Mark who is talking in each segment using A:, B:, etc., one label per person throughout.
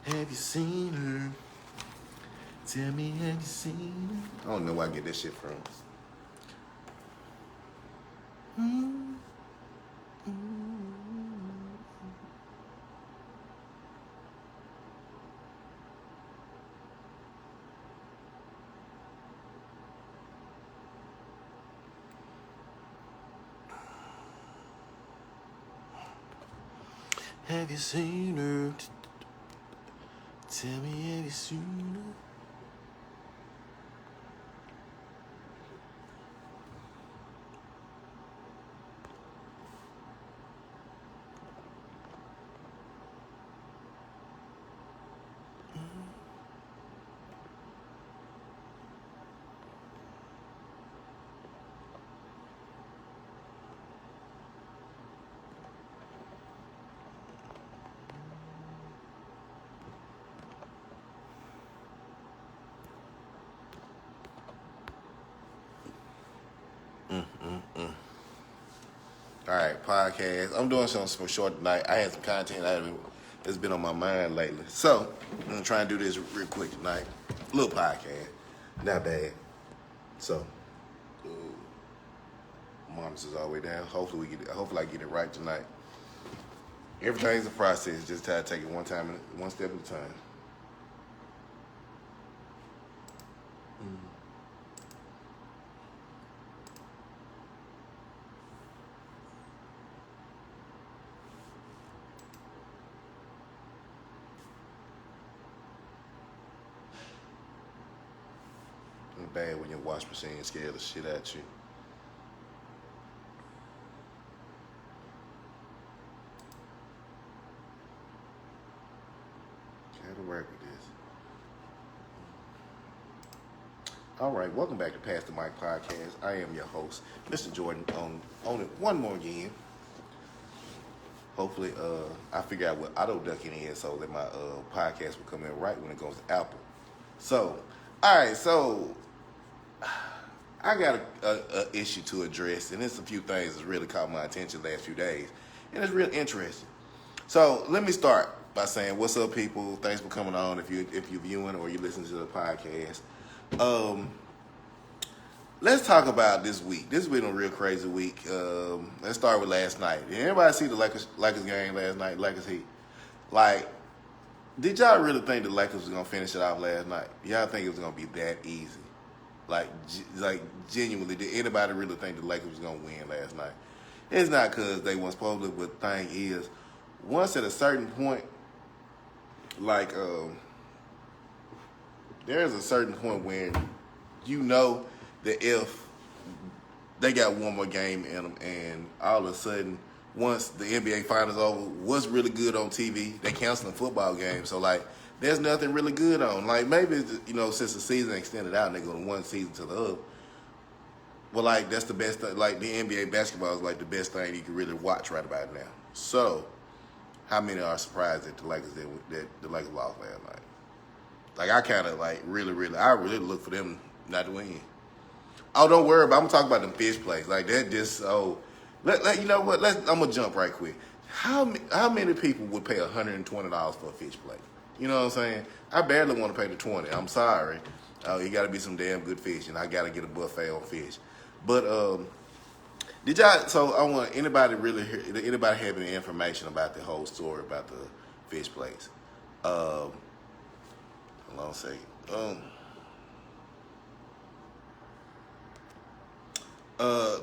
A: Have you seen her? Tell me, have you seen her? I don't know where I get that shit from. Have you seen her? Tell me, have you seen her? All right, podcast. I'm doing something for short tonight. I had some content that's been on my mind lately. So, I'm going to try and do this real quick tonight. Little podcast. Not bad. So, monitor's all the way down. Hopefully I get it right tonight. Everything's a process. Just try to take it one step at a time. It's bad when your wash machine scared the shit out you. Gotta work with this. All right, welcome back to Pass the Mic Podcast. I am your host, Mr. Jordan, on it one more again. Hopefully, I figure out what auto ducking is so that my podcast will come in right when it goes to Apple. So, all right, so I got a issue to address, and there's a few things that's really caught my attention the last few days, and it's real interesting. So let me start by saying, what's up, people? Thanks for coming on. If you're viewing or you're listening to the podcast, let's talk about this week. This has been a real crazy week. Let's start with last night. Did anybody see the Lakers game last night? Lakers Heat. Like, did y'all really think the Lakers was gonna finish it off last night? Y'all think it was gonna be that easy? Like genuinely, did anybody really think the Lakers was gonna win last night? It's not because they weren't supposed to, but the thing is, once at a certain point, like there's a certain point when you know that if they got one more game in them, and all of a sudden, once the NBA Finals over, what's really good on TV? They canceling football games, so like, there's nothing really good on. Like, maybe, since the season extended out and they go from one season to the other, well, like, that's the best thing. Like, the NBA basketball is like the best thing you can really watch right about now. So, how many are surprised that the Lakers lost last night? Like, I kind of like really look for them not to win. Oh, don't worry about. I'm talking about them fish plays. Like that just you know what? I'm gonna jump right quick. How many people would pay $120 for a fish plate? You know what I'm saying? I barely want to pay the $20. I'm sorry. You got to be some damn good fish, and I got to get a buffet on fish. But did y'all? So I want anybody have any information about the whole story about the fish plates? Hold on a second.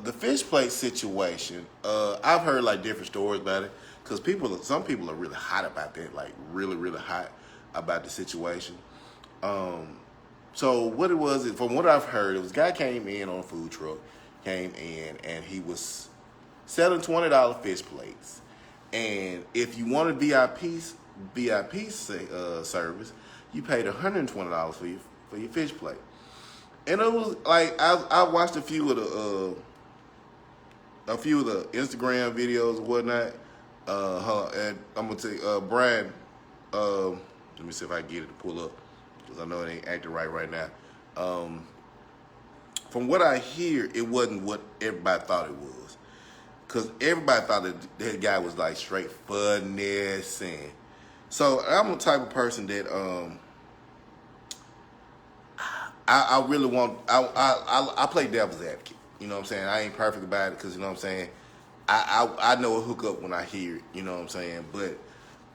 A: The fish plate situation, I've heard like different stories about it because some people are really hot about that, like really hot about the situation. So what it was, from what I've heard, it was a guy came in on a food truck, and he was selling $20 fish plates, and if you wanted VIP service, you paid $120 for your fish plate. And it was like I watched a few of the Instagram videos and whatnot. And I'm gonna take Brian. Let me see if I can get it to pull up because I know it ain't acting right now. From what I hear, it wasn't what everybody thought it was, because everybody thought that guy was like straight finessing. So I'm the type of person that I really want. I play devil's advocate. You know what I'm saying? I ain't perfect about it because you know what I'm saying. I know a hookup when I hear it. You know what I'm saying? But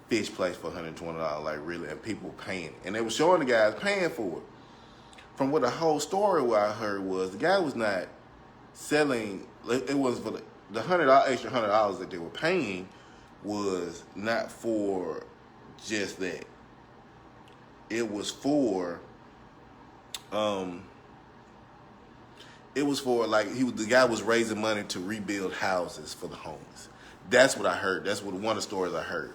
A: fish place for $120, like really, and people paying, and they were showing the guys paying for it. From what the whole story what I heard was the guy was not selling. It was for the extra $100 that they were paying was not for just that. It was for it was for like the guy was raising money to rebuild houses for the homeless. That's what I heard. That's what one of the stories I heard.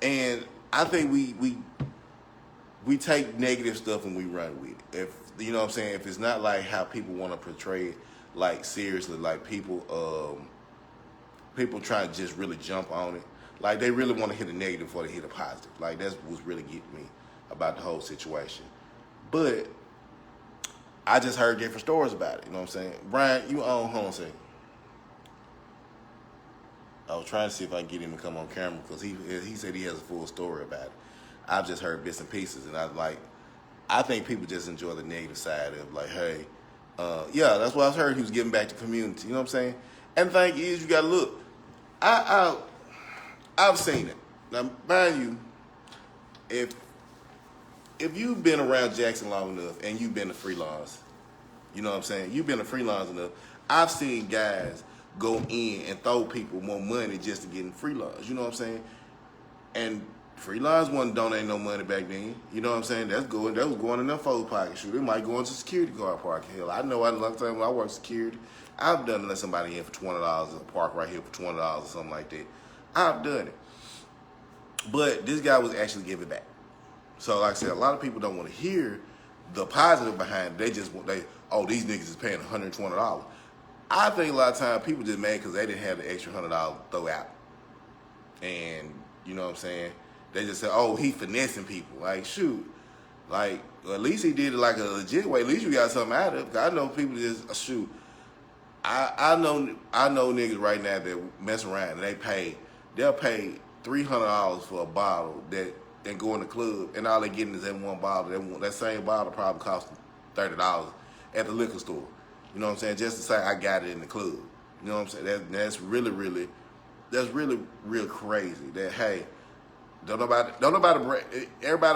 A: And I think we take negative stuff and we run with it. If you know what I'm saying, if it's not like how people want to portray it, like seriously, like people try to just really jump on it. Like they really want to hit a negative before they hit a positive. Like that's what's really getting me about the whole situation. But I just heard different stories about it. You know what I'm saying? Brian, you own home say. I was trying to see if I can get him to come on camera because he said he has a full story about it. I've just heard bits and pieces, and I think people just enjoy the negative side of like, hey, yeah, that's what I heard. He was giving back to the community. You know what I'm saying? And the thing is, you got to look. I've seen it. Now, mind you, if you've been around Jackson long enough and you've been to freelance, you know what I'm saying? You've been to freelance enough. I've seen guys go in and throw people more money just to get in freelance. You know what I'm saying? And freelance wasn't donating no money back then. You know what I'm saying? That was going in their folks' pocket. Shoot, it might go into security guard parking. Hell, I know a lot of times when I work security, I've done to let somebody in for $20 a park right here for $20 or something like that. I've done it. But this guy was actually giving back. So like I said, a lot of people don't want to hear the positive behind it. They just these niggas is paying $120. I think a lot of times people just mad because they didn't have the extra $100 to throw out. And you know what I'm saying? They just say, oh, he finessing people. Like, shoot. Like, well, at least he did it like a legit way. At least you got something out of it. I know people just, shoot. I know niggas right now that mess around and they'll pay $300 for a bottle that go in the club and all they getting is that one bottle. That same bottle probably cost them $30 at the liquor store. You know what I'm saying? Just to say I got it in the club. You know what I'm saying? That's really real crazy. That hey, everybody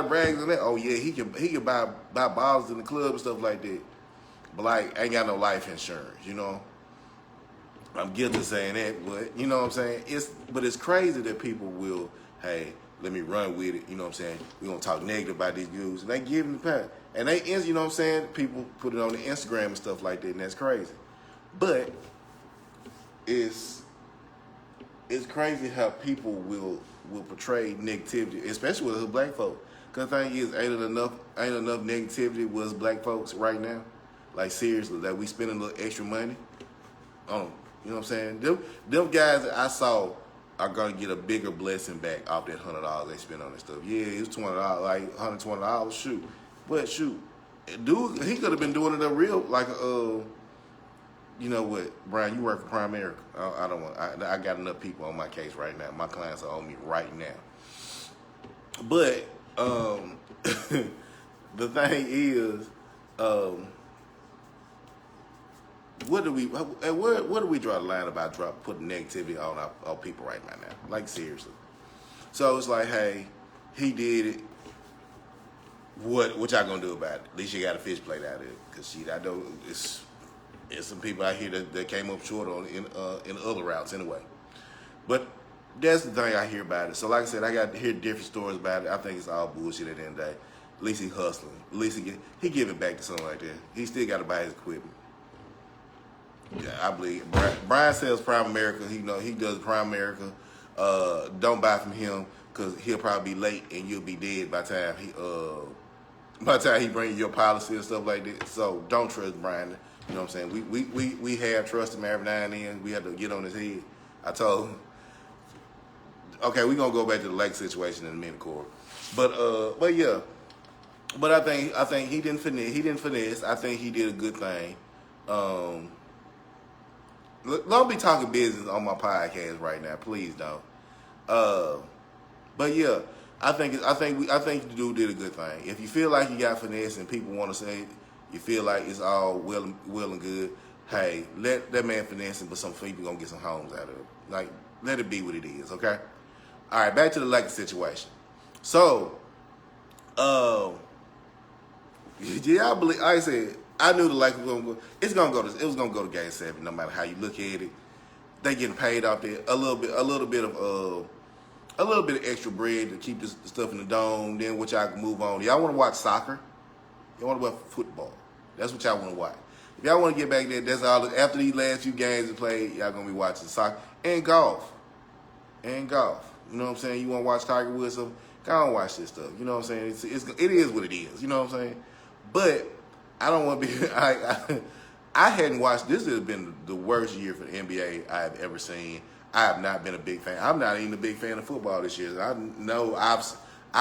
A: brags on that. Oh yeah, he can buy bottles in the club and stuff like that. But like ain't got no life insurance, you know. I'm guilty of saying that, but you know what I'm saying? It's crazy that people will, hey, let me run with it, you know what I'm saying? We're gonna talk negative about these dudes and they give them the pass. And they, you know what I'm saying? People put it on the Instagram and stuff like that, and that's crazy. But it's crazy how people will portray negativity, especially with us black folks. Cause the thing is, ain't enough negativity with us black folks right now. Like seriously, that we spending a little extra money on, you know what I'm saying? Them guys that I saw are gonna get a bigger blessing back off that $100 they spent on that stuff. Yeah, it was $20, like $120, shoot. But shoot, dude, he could have been doing it a real like you know what, Brian? You work for Prime America. I got enough people on my case right now. My clients are on me right now. But the thing is, where do we draw the line about putting negativity on our people right now? Like seriously. So it's like, hey, he did it. What y'all gonna do about it? At least you got a fish plate out of it. Cause I know it's some people out here that came up short in other routes anyway. But that's the thing I hear about it. So like I said, I got to hear different stories about it. I think it's all bullshit at the end of the day. At least he hustling. At least he giving back to something like that. He still got to buy his equipment. Yeah, I believe Brian sells Prime America. He does Prime America. Don't buy from him because he'll probably be late and you'll be dead by the time he brings your policy and stuff like that. So don't trust Brian. You know what I'm saying? We have trust him every now and then. We have to get on his head. I told him. Okay, we're gonna go back to the lake situation in a minute, Corey. But yeah. But I think he didn't finesse. I think he did a good thing. Don't be talking business on my podcast right now, please don't. But yeah, I think the dude did a good thing. If you feel like you got finesse and people want to say you feel like it's all well and good, hey, let that man finesse him, but some people gonna get some homes out of it. Like, let it be what it is, okay? All right, back to the Lakers situation. So, yeah, I believe. Like I said, I knew the Lakers were gonna go. It was gonna go to Game 7, no matter how you look at it. They getting paid out there a little bit of extra bread to keep this stuff in the dome. Then what y'all can move on. Y'all want to watch soccer? Y'all want to watch football? That's what y'all want to watch. If y'all want to get back there, that's all. After these last few games we played, y'all gonna be watching soccer and golf. You know what I'm saying? You want to watch Tiger Woods? So go on watch this stuff. You know what I'm saying? It is what it is. You know what I'm saying? But I don't want to be. I hadn't watched. This has been the worst year for the NBA I've ever seen. I have not been a big fan. I'm not even a big fan of football this year. I know I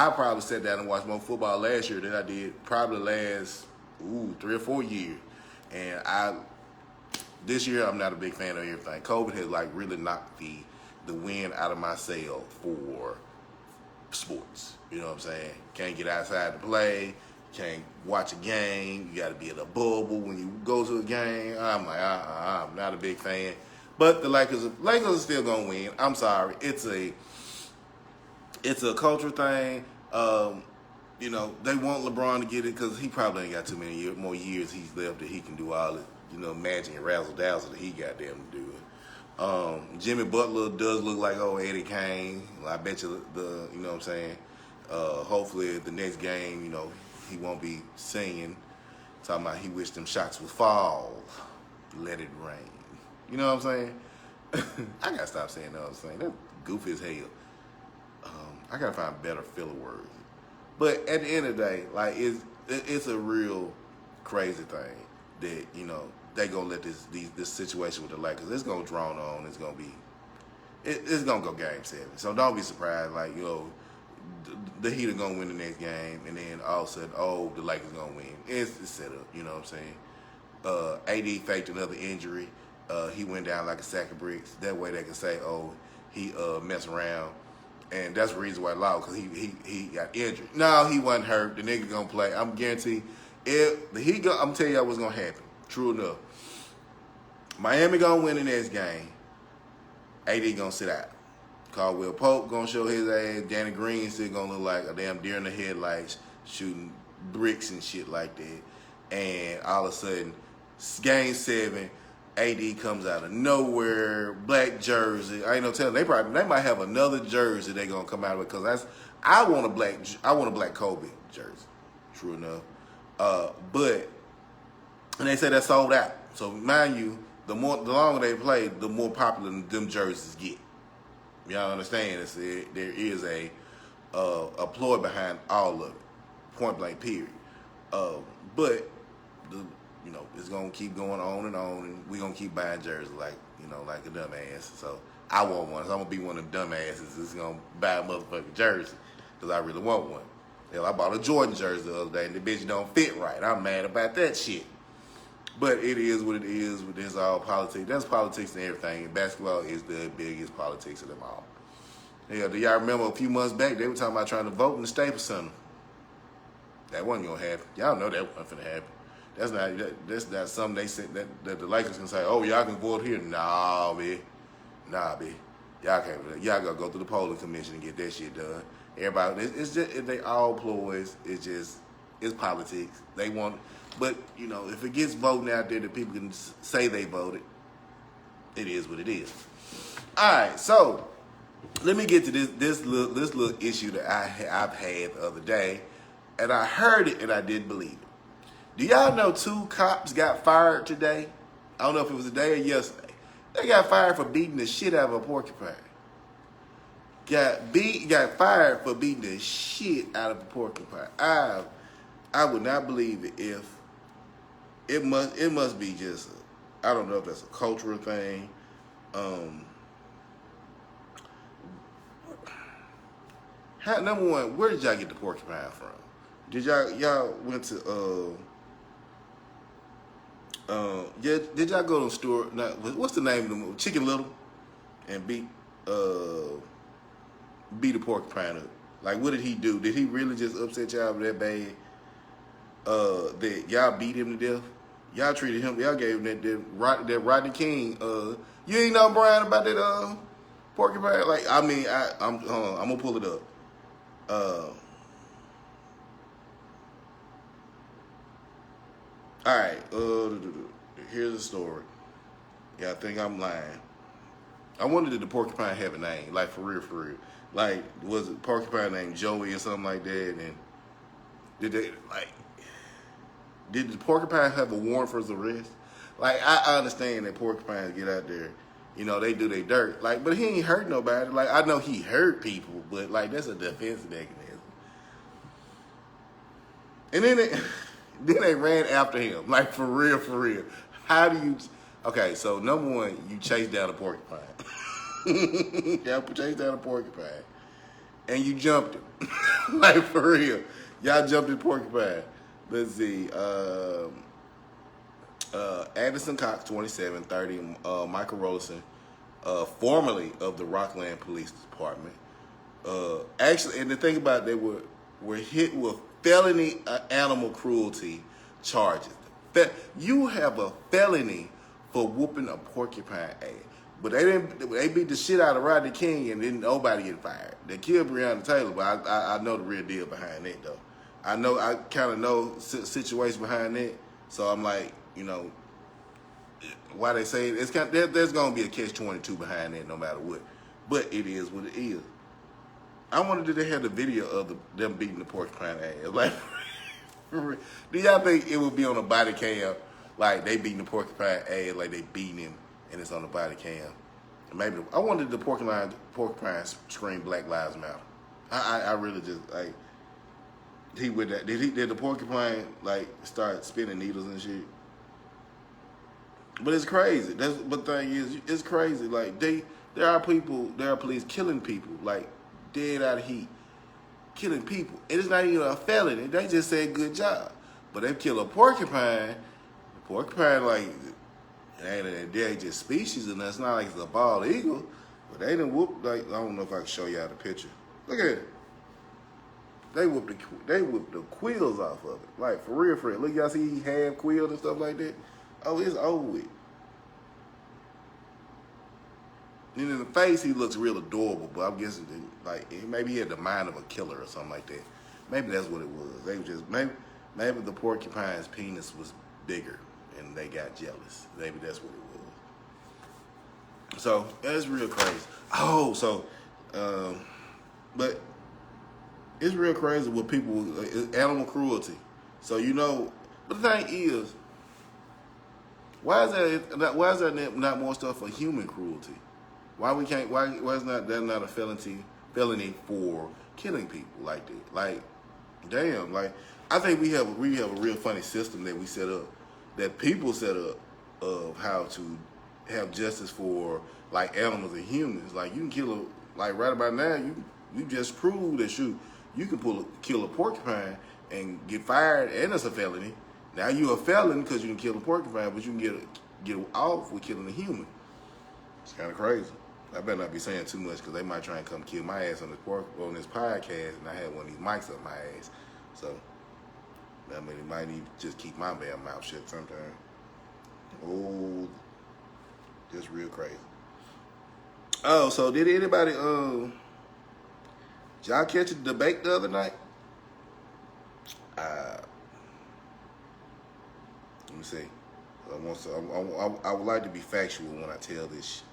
A: probably sat down and watched more football last year than I did probably last 3 or 4 years. And this year I'm not a big fan of everything. COVID has like really knocked the wind out of my sail for sports. You know what I'm saying? Can't get outside to play. Can't watch a game. You got to be in a bubble when you go to a game. I'm like, I'm not a big fan. But the Lakers are still gonna win. I'm sorry. It's a culture thing. You know, they want LeBron to get it because he probably ain't got too many more years he's left that he can do all the, magic and razzle dazzle that he got them to do. Jimmy Butler does look like Eddie Kane. I bet you you know what I'm saying. Hopefully the next game, he won't be singing, talking about he wished them shots would fall, let it rain. You know what I'm saying? I gotta stop saying that. I'm saying that's goofy as hell. I gotta find better filler words. But at the end of the day, like it's a real crazy thing that they gonna let this situation with the Lakers. It's gonna drawn on. It's gonna be it's gonna go Game 7. So don't be surprised. Like the Heat are gonna win the next game, and then all of a sudden, the Lakers gonna win. It's set up. You know what I'm saying? AD faked another injury. He went down like a sack of bricks. That way they can say, he messed around. And that's the reason why I lost, because he got injured. No, he wasn't hurt. The nigga gonna play. I'm guaranteed. I'm telling y'all what's gonna happen. True enough. Miami gonna win the next game. AD gonna sit out. Caldwell Pope gonna show his ass. Danny Green still gonna look like a damn deer in the headlights shooting bricks and shit like that. And all of a sudden, Game 7, AD comes out of nowhere, black jersey. I ain't no telling. They might have another jersey they gonna come out with, because I want a black Kobe jersey. True enough. And they say that's sold out. So mind you, the longer they play, the more popular them jerseys get. Y'all understand? There is a ploy behind all of it, point blank period. But it's gonna keep going on, and we gonna keep buying jerseys like a dumbass. So I want one. So I'm gonna be one of them dumbasses that's gonna buy a motherfucking jersey because I really want one. Hell, I bought a Jordan jersey the other day, and the bitch don't fit right. I'm mad about that shit. But it is what it is. It's all politics. That's politics and everything. And basketball is the biggest politics of them all. Hell, do y'all remember a few months back they were talking about trying to vote in the Staples Center? That wasn't gonna happen. Y'all know that wasn't gonna happen. That's not something they said that the Lakers can say, y'all can vote here. Nah, B. Y'all can't. Y'all gotta go through the polling commission and get that shit done. Everybody, it's just they all ploys. It's politics. They want, but if it gets voting out there that people can say they voted, it is what it is. All right, so let me get to this little issue that I've had the other day, and I heard it and I didn't believe it. Do y'all know 2 cops got fired today? I don't know if it was today or yesterday. They got fired for beating the shit out of a porcupine. Got fired for beating the shit out of a porcupine. I would not believe it if it must be just I don't know if that's a cultural thing. Number one, where did y'all get the porcupine from? Did y'all went to did y'all go to the store? What's the name of them? Chicken Little, and beat a porcupine up. Like, what did he do? Did he really just upset y'all that bad? That y'all beat him to death? Y'all treated him, y'all gave him that Rodney King. You ain't know, Brian, about that Porcupine? Like, I mean, I'm gonna pull it up. All right, here's the story. Yeah, I think I'm lying. I wonder did the Porcupine have a name? Like, for real, for real. Like, was it Porcupine named Joey or something like that? And did the Porcupine have a warrant for his arrest? Like, I understand that Porcupines get out there, you know, they do their dirt. Like, but he ain't hurt nobody. Like, I know he hurt people, but like, that's a defense mechanism. And then they ran after him. Like, for real, for real. How do you? Okay, so number one, you chase down a porcupine. Y'all chase down a porcupine, and you jumped him. Like, for real, y'all jumped the porcupine. Let's see. Addison Cox, 27, 30. Michael Rollison, formerly of the Rockland Police Department. Actually, and the thing about it, they were hit with felony animal cruelty charges. You have a felony for whooping a porcupine ass. But they beat the shit out of Rodney King and then nobody get fired. They killed Breonna Taylor, but I know the real deal behind that though. I kind of know situation behind that. So I'm like, you know, why they say it's kind of, there's gonna be a catch-22 behind that no matter what. But it is what it is. I wondered did they have the video of them beating the porcupine ass. Like, do y'all think it would be on a body cam, like they beating the porcupine ass, like they beating him, and it's on the body cam? And maybe I wondered did the porcupine scream Black Lives Matter. I really just like he with that. Did the porcupine like start spinning needles and shit? But it's crazy. But the thing is, it's crazy. Like there are police killing people, like dead out of heat, killing people. It is not even a felony. They just said good job. But they kill a porcupine. The porcupine, like, they ain't just species, and it's not like it's a bald eagle. But they done whoop, like, I don't know if I can show y'all the picture. Look at it. They whooped the quills off of it. Like, for real, for real. Look, y'all see he half quilled and stuff like that? Oh, it's over with. And in the face, he looks real adorable, but I'm guessing that, like, maybe he had the mind of a killer or something like that. Maybe that's what it was. They were just maybe the porcupine's penis was bigger and they got jealous. Maybe that's what it was. So that's real crazy. Oh, so, but it's real crazy with people, animal cruelty. So you know, but the thing is, why is there not more stuff for human cruelty? Why we can't? Why is that not a felony for killing people like that? Like, damn. Like, I think we have a real funny system that we set up, that people set up, of how to have justice for like animals and humans. Like, you can kill like right about now, you just proved that you can kill a porcupine and get fired, and it's a felony. Now you're a felon because you can kill a porcupine, but you can get off with killing a human. It's kind of crazy. I better not be saying too much because they might try and come kill my ass on this podcast, and I had one of these mics up my ass. So, I mean, it might need to just keep my damn mouth shut sometime. Oh, just real crazy. Oh, so did anybody, did y'all catch the debate the other night? Let me see. I would like to be factual when I tell this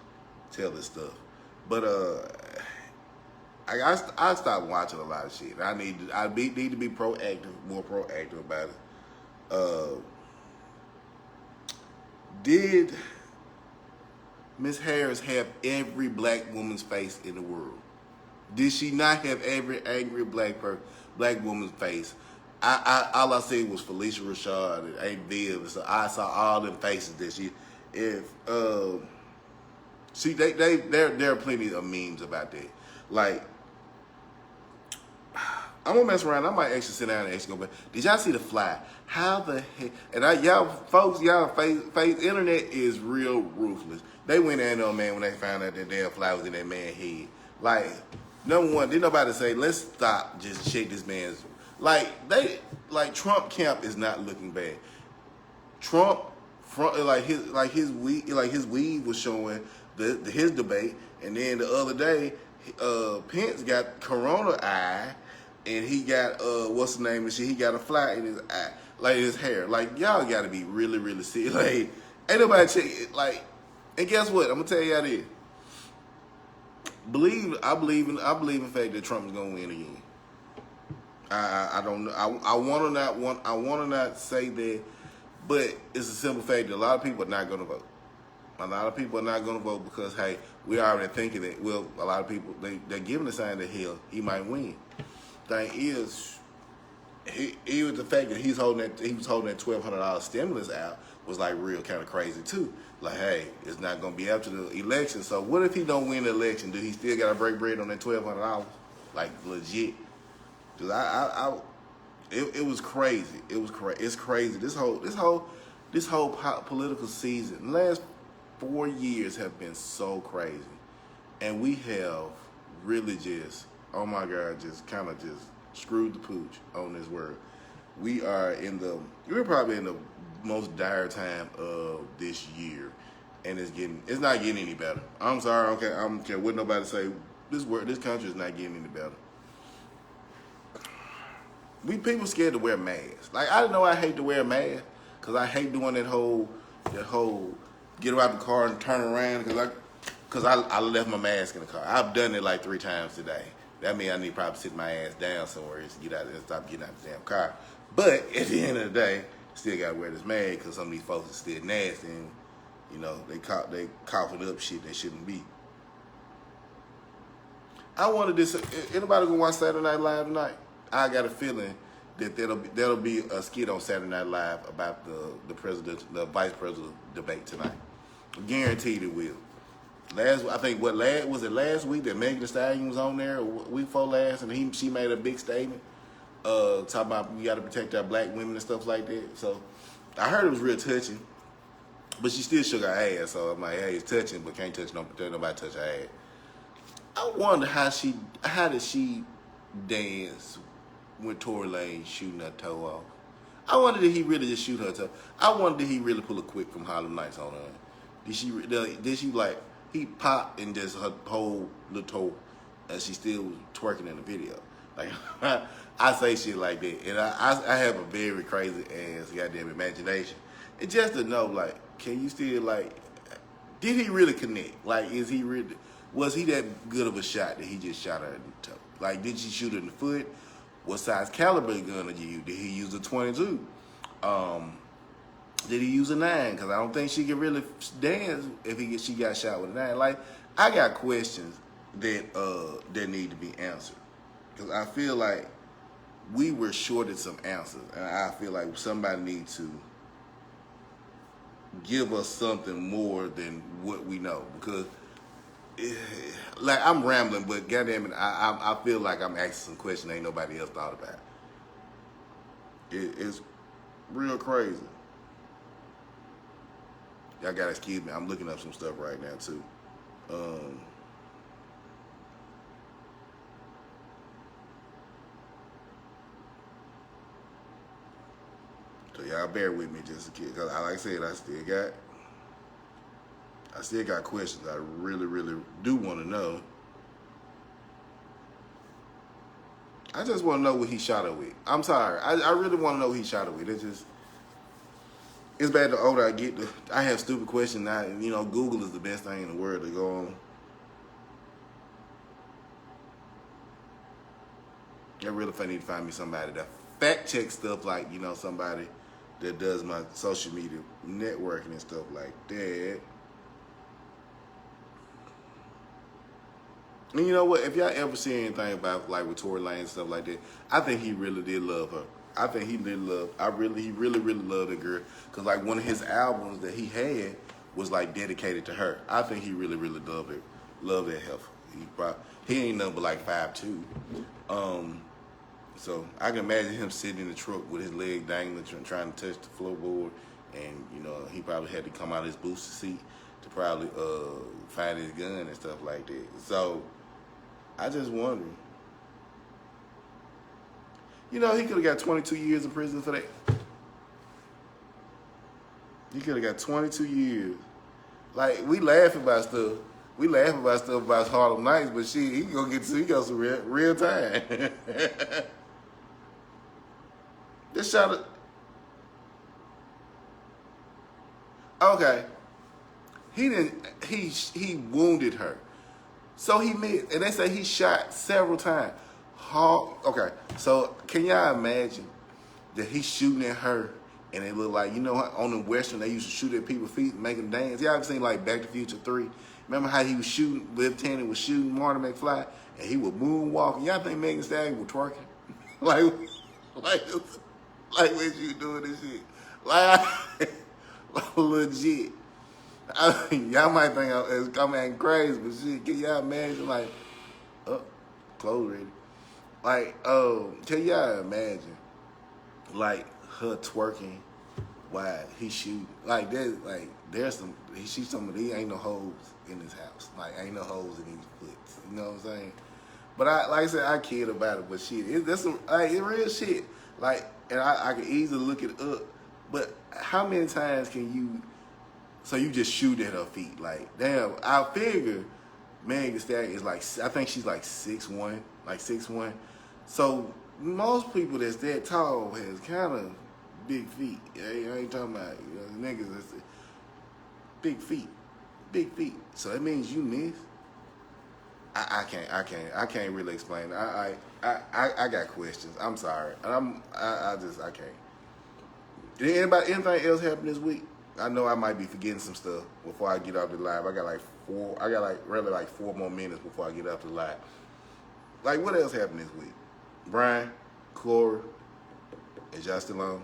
A: stuff, but I stopped watching a lot of shit. I need to be more proactive about it. Did Miss Harris have every black woman's face in the world? Did she not have every angry black woman's face? All I see was Felicia Rashad and Aunt Viv. So I saw all them faces that she. See, there are plenty of memes about that. Like, I'm gonna mess around. I might actually sit down and actually go back. Did y'all see The Fly? How the heck? And y'all face internet is real ruthless. They went in on man when they found out that damn fly was in that man's head. Like, number one, didn't nobody say, let's stop, just check this man's. Like Trump camp is not looking bad. Trump, his weed was showing his debate, and then the other day, Pence got corona eye, and he got what's the name of shit? He got a fly in his eye, like his hair. Like y'all got to be really, really serious. Like ain't nobody check it. Like, and guess what? I'm gonna tell you how this. I believe in the fact that Trump is gonna win again. I don't know. I want to not say that, but it's a simple fact that a lot of people are not going to vote. A lot of people are not going to vote because hey, we already thinking that. Well, a lot of people they're giving the sign that he might win. Thing is, he was the fact that he was holding that $1,200 stimulus out was like real kind of crazy too. Like hey, it's not going to be after the election. So what if he don't win the election? Do he still got to break bread on that $1,200? Like legit. Cause it was crazy. It's crazy. This whole political season, the last 4 years have been so crazy, and we have really just, oh my God, just kind of just screwed the pooch on this world. We're probably in the most dire time of this year, and it's not getting any better. I'm sorry, okay, I don't care what nobody say. This country is not getting any better. People scared to wear masks. Like I didn't know I hate to wear a mask because I hate doing that whole get out the car and turn around because I left my mask in the car. I've done it like 3 times today. That means I need to probably sit my ass down somewhere to get out and stop getting out the damn car. But at the end of the day, still gotta wear this mask because some of these folks are still nasty and they coughing up shit they shouldn't be. I wanted this. Anybody gonna watch Saturday Night Live tonight? I got a feeling that that'll be a skit on Saturday Night Live about the vice president debate tonight. Guaranteed it will. Was it last week that Megan Thee Stallion was on there, or week before last, and she made a big statement talking about we got to protect our black women and stuff like that. So I heard it was real touching, but she still shook her ass. So I'm like, hey, it's touching, but can't nobody touch her ass. I wonder how did she dance when Tory Lane shooting her toe off. I wonder did he really just shoot her toe? I wonder did he really pull a quick from Harlem Nights on her? Did she like he popped and just her whole little toe and she still was twerking in the video? Like I say shit like that, and I have a very crazy ass goddamn imagination. And just to know, like, can you still like? Did he really connect? Like, was he that good of a shot that he just shot her in the toe? Like, did she shoot her in the foot? What size caliber gun did he use? Did he use a 22? Did he use a 9? Because I don't think she can really dance if she got shot with a 9. Like, I got questions that need to be answered. Because I feel like we were shorted some answers. And I feel like somebody needs to give us something more than what we know. Because like I'm rambling, but goddamn it, I feel like I'm asking some questions ain't nobody else thought about. It's real crazy. Y'all gotta excuse me. I'm looking up some stuff right now too. So y'all bear with me just a kid, cause like I said, I still got questions I really, really do want to know. I just want to know what he shot her with. I'm sorry. I really want to know what he shot her with. It's bad the older I get, I have stupid questions now. Google is the best thing in the world to go on. I really need to find me somebody that fact check stuff like, somebody that does my social media networking and stuff like that. And you know what? If y'all ever see anything about like with Tory Lane and stuff like that, I think he really did love her. I think he really loved that girl. Cause like one of his albums that he had was like dedicated to her. I think he really loved it. Loved that heifer. He ain't nothing but like 5'2". So I can imagine him sitting in the truck with his leg dangling, trying to touch the floorboard, and he probably had to come out of his booster seat to probably find his gun and stuff like that. So I just wonder. You know, he could have got 22 years in prison for that. He could have got 22 years. Like, we laugh about stuff. We laugh about stuff about Harlem Nights, but shit, he got some real time. This shot of, okay. He wounded her. So he made, and they say he shot several times. Okay, so can y'all imagine that he's shooting at her and it looked like, you know, on the Western, they used to shoot at people's feet and make them dance. Y'all ever seen like Back to the Future 3? Remember how he was shooting, Liv Tanner was shooting Marty McFly and he would moonwalk. Y'all think Megan Thee Stallion was twerking? like when you doing this shit. Like, legit. I mean, y'all might think I'm acting crazy, but shit, can y'all imagine, like, clothes ready. Like, can y'all imagine, like, her twerking while he shooting? Like, there's some, he shoots some of these, ain't no hoes in this house. Like, ain't no hoes in these foots. You know what I'm saying? But like I said, I kid about it, but shit, that's some, like, it's real shit. Like, and I can easily look it up, but how many times can you, so you just shoot at her feet? Like, damn, I figure Megan Thee Stallion is like, I think she's like 6'1", like 6'1". So most people that's that tall has kind of big feet. I ain't talking about, you know, niggas that's big feet, big feet. So that means you miss. I can't really explain. I got questions. I'm sorry. I can't. Did anything else happen this week? I know I might be forgetting some stuff before I get off the live. I got like 4 more minutes before I get off the live. Like, what else happened this week? Brian, Cora, is y'all still on?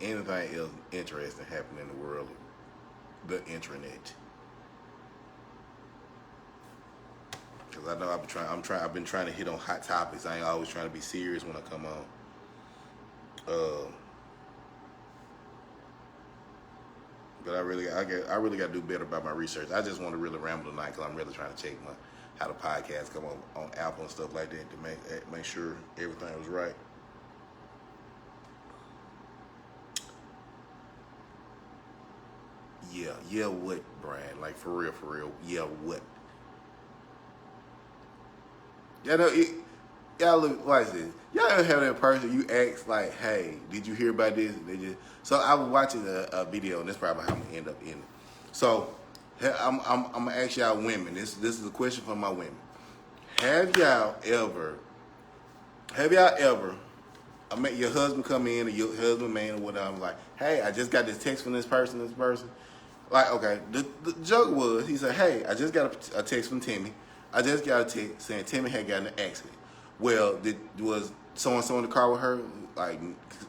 A: Anything else interesting happening in the world of the intranet? Cause I know I've been trying to hit on hot topics. I ain't always trying to be serious when I come on. But I really got to do better about my research. I just want to really ramble tonight because I'm really trying to check how the podcast come on Apple and stuff like that to make sure everything was right. Yeah, what, Brian? Like, for real. Yeah, what? Y'all know, y'all look like this. Y'all ever have that person you ask, like, hey, did you hear about this? And they just, so I was watching a video, and that's probably how I'm gonna end up in it. So I'm gonna ask y'all women. This is a question for my women. Have y'all ever? I met your husband come in, or your husband, man, or whatever. I'm like, hey, I just got this text from this person. Like, okay, the joke was, he said, hey, I just got a text from Timmy. I just got a text saying Timmy had gotten an accident. Well, was so-and-so in the car with her? Like,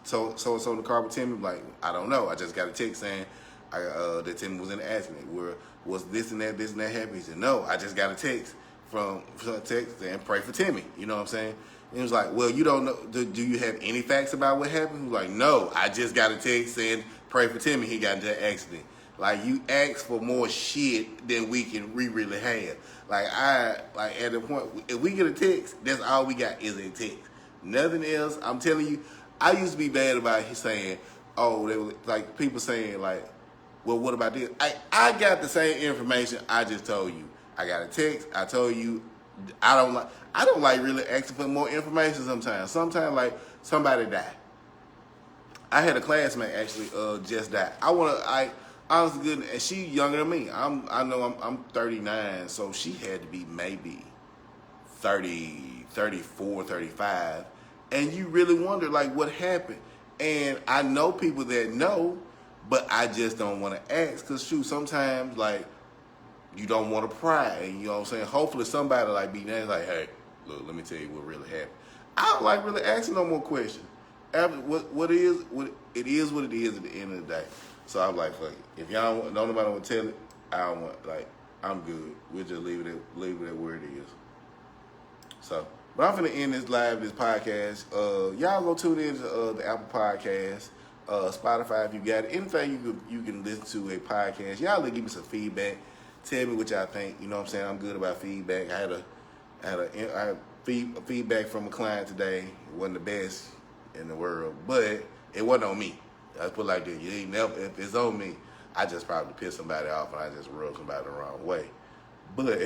A: so-and-so in the car with Timmy? Like, I don't know. I just got a text saying that Timmy was in an accident. Where was this and that happened? He said, no, I just got a text from text saying pray for Timmy. You know what I'm saying? And he was like, well, you don't know. Do you have any facts about what happened? He was like, no, I just got a text saying pray for Timmy. He got into an accident. Like, you ask for more shit than we really have. Like, at the point, if we get a text, that's all we got is a text. Nothing else. I'm telling you, I used to be bad about saying, oh, they were, like, people saying, like, well, what about this? I got the same information I just told you. I got a text. I told you, I don't like really asking for more information sometimes. Sometimes, like, somebody died. I had a classmate actually just died. Honestly, good, and she younger than me. I'm 39, so she had to be maybe 30, 34, 35. And you really wonder, like, what happened? And I know people that know, but I just don't want to ask. Because, shoot, sometimes, like, you don't want to pry. And, you know what I'm saying? Hopefully somebody, like, be nice, like, hey, look, let me tell you what really happened. I don't like really asking no more questions. After what it is what it is at the end of the day. So I'm like, fuck it. If y'all don't nobody want to tell it, I don't want, like, I'm good. We'll just leave it at where it is. So, but I'm finna end this podcast. Y'all go tune in to the Apple Podcast, Spotify if you got it. Anything you can listen to a podcast. Y'all give me some feedback. Tell me what y'all think. You know what I'm saying? I'm good about feedback. I had feedback from a client today. It wasn't the best in the world, but it wasn't on me. I put it like this: you ain't never. If it's on me, I just probably piss somebody off and I just rub somebody the wrong way. But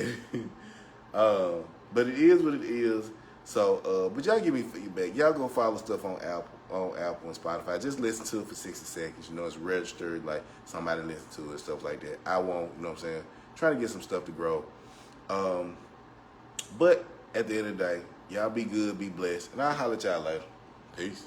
A: but it is what it is. So, but y'all give me feedback. Y'all go follow stuff on Apple and Spotify. Just listen to it for 60 seconds. You know, it's registered, like somebody listen to it, stuff like that. I won't, you know what I'm saying? Trying to get some stuff to grow. But at the end of the day, y'all be good, be blessed, and I'll holler at y'all later. Peace.